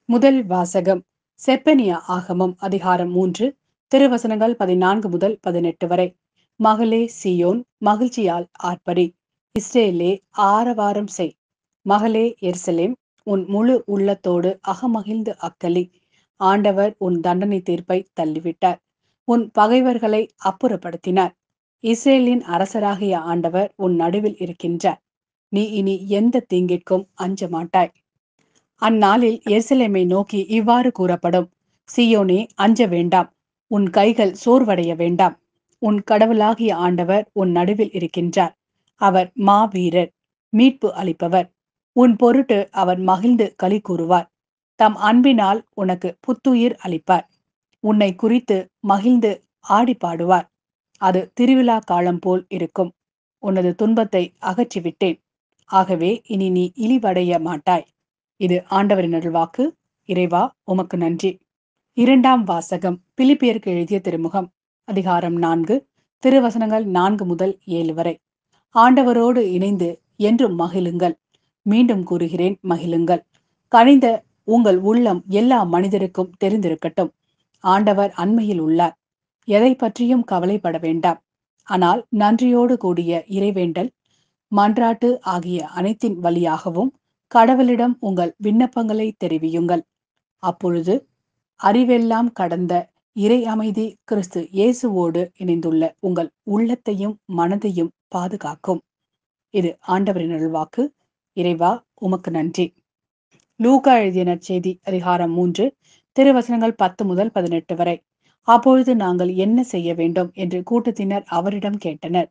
முதல் வாசகம் செப்பனியா ஆகமம் அதிகாரம் 3 திருவசனங்கள் 14 முதல் 18 வரை. மகளே சீயோன், மகிழ்ச்சியால் ஆர்ப்பரி. இஸ்ரேலே, ஆரவாரம் செய். மகளே எருசலேம், உன் முழு உள்ளத்தோடு அகமகிழ்ந்து அக்களி. ஆண்டவர் உன் தண்டனை தீர்ப்பை தள்ளிவிட்டார், உன் பகைவர்களை அப்புறப்படுத்தினார். இஸ்ரேலின் அரசராகிய ஆண்டவர் உன் நடுவில் இருக்கின்றார். நீ இனி எந்த தீங்கிற்கும் அஞ்ச மாட்டாய். அந்நாளில் எருசலேமை நோக்கி இவ்வாறு கூறப்படும்: சீயோனே, அஞ்ச வேண்டாம், உன் கைகள் சோர்வடைய வேண்டாம். உன் கடவுளாகிய ஆண்டவர் உன் நடுவில் இருக்கின்றார். அவர் மாவீரர், மீட்பு அளிப்பவர். உன் பொருட்டு அவர் மகிழ்ந்து களி கூறுவார். தம் அன்பினால் உனக்கு புத்துயிர் அளிப்பார். உன்னை குறித்து மகிழ்ந்து ஆடி பாடுவார். அது திருவிழா காலம் போல் இருக்கும். உனது துன்பத்தை அகற்றிவிட்டேன், ஆகவே இனி நீ இழிவடைய மாட்டாய். இது ஆண்டவரின் அருள்வாக்கு. இறைவா, உமக்கு நன்றி. இரண்டாம் வாசகம் பிலிப்பியருக்கு எழுதிய திருமுகம் அதிகாரம் 4 திருவசனங்கள் 4 முதல் 7 வரை. ஆண்டவரோடு இணைந்து என்றும் மகிழுங்கள். மீண்டும் கூறுகிறேன், மகிழுங்கள். கனிந்த உங்கள் உள்ளம் எல்லா மனிதருக்கும் தெரிந்திருக்கட்டும். ஆண்டவர் அண்மையில் உள்ளார். எதை பற்றியும் கவலைப்பட வேண்டாம். ஆனால் நன்றியோடு கூடிய இறைவேண்டல், மன்றாட்டு ஆகிய அனைத்தின் வழியாகவும் கடவுளிடம் உங்கள் விண்ணப்பங்களை தெரிவியுங்கள். அப்பொழுது அறிவெல்லாம் கடந்த இறை அமைதி கிறிஸ்து இயேசுவோடு இணைந்துள்ள உங்கள் உள்ளத்தையும் மனதையும் பாதுகாக்கும். இது ஆண்டவரின் அருள்வாக்கு. இறைவா, உமக்கு நன்றி. லூக்கா எழுதிய நற்செய்தி அதிகாரம் 3 திருவசனங்கள் 10 முதல் 18 வரை. அப்பொழுது நாங்கள் என்ன செய்ய வேண்டும் என்று கூட்டத்தினர் அவரிடம் கேட்டனர்.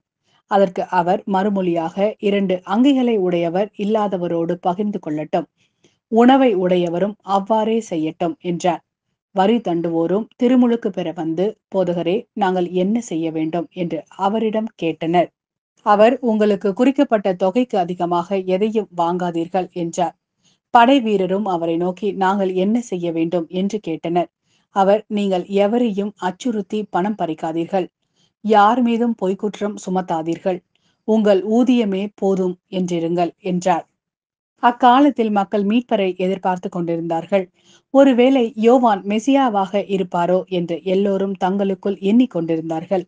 அதற்கு அவர் மறுமொழியாக, 2 அங்கிகளை உடையவர் இல்லாதவரோடு பகிர்ந்து கொள்ளட்டும், உணவை உடையவரும் அவ்வாறே செய்யட்டும் என்றார். வரி தண்டுவோரும் திருமுழுக்கு பெற வந்து, போதகரே, நாங்கள் என்ன செய்ய வேண்டும் என்று அவரிடம் கேட்டனர். அவர், உங்களுக்கு குறிக்கப்பட்ட தொகைக்கு அதிகமாக எதையும் வாங்காதீர்கள் என்றார். படை வீரரும் அவரை நோக்கி, நாங்கள் என்ன செய்ய வேண்டும் என்று கேட்டனர். அவர், நீங்கள் எவரையும் அச்சுறுத்தி பணம் பறிக்காதீர்கள், யார் மீதும் பொய்க்குற்றம் சுமத்தாதீர்கள், உங்கள் ஊதியமே போதும் என்றிருங்கள் என்றார். அக்காலத்தில் மக்கள் மீட்பரை எதிர்பார்த்து கொண்டிருந்தார்கள். ஒருவேளை யோவான் மெசியாவாக இருப்பாரோ என்று எல்லோரும் தங்களுக்குள் எண்ணிக்கொண்டிருந்தார்கள்.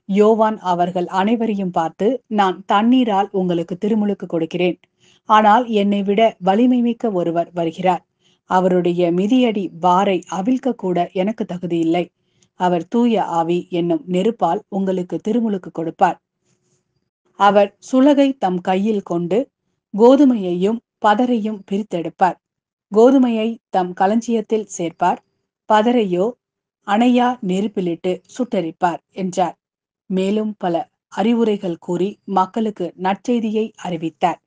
யோவான் அவர்கள் அனைவரையும் பார்த்து, நான் தண்ணீரால் உங்களுக்கு திருமுழுக்கு கொடுக்கிறேன், ஆனால் என்னை விட வலிமை மிக்க ஒருவர் வருகிறார். அவருடைய மிதியடி வாரை அவிழ்க்க கூட எனக்கு தகுதியில்லை. அவர் தூய ஆவி என்னும் நெருப்பால் உங்களுக்கு திருமுழுக்கு கொடுப்பார். அவர் சுளகை தம் கையில் கொண்டு கோதுமையையும் பதரையும் பிரித்தெடுப்பார். கோதுமையை தம் களஞ்சியத்தில் சேர்ப்பார், பதரையோ அணையா நெருப்பிலிட்டு சுட்டெரிப்பார் என்றார். மேலும் பல அறிவுரைகள் கூறி மக்களுக்கு நற்செய்தியை அறிவித்தார்.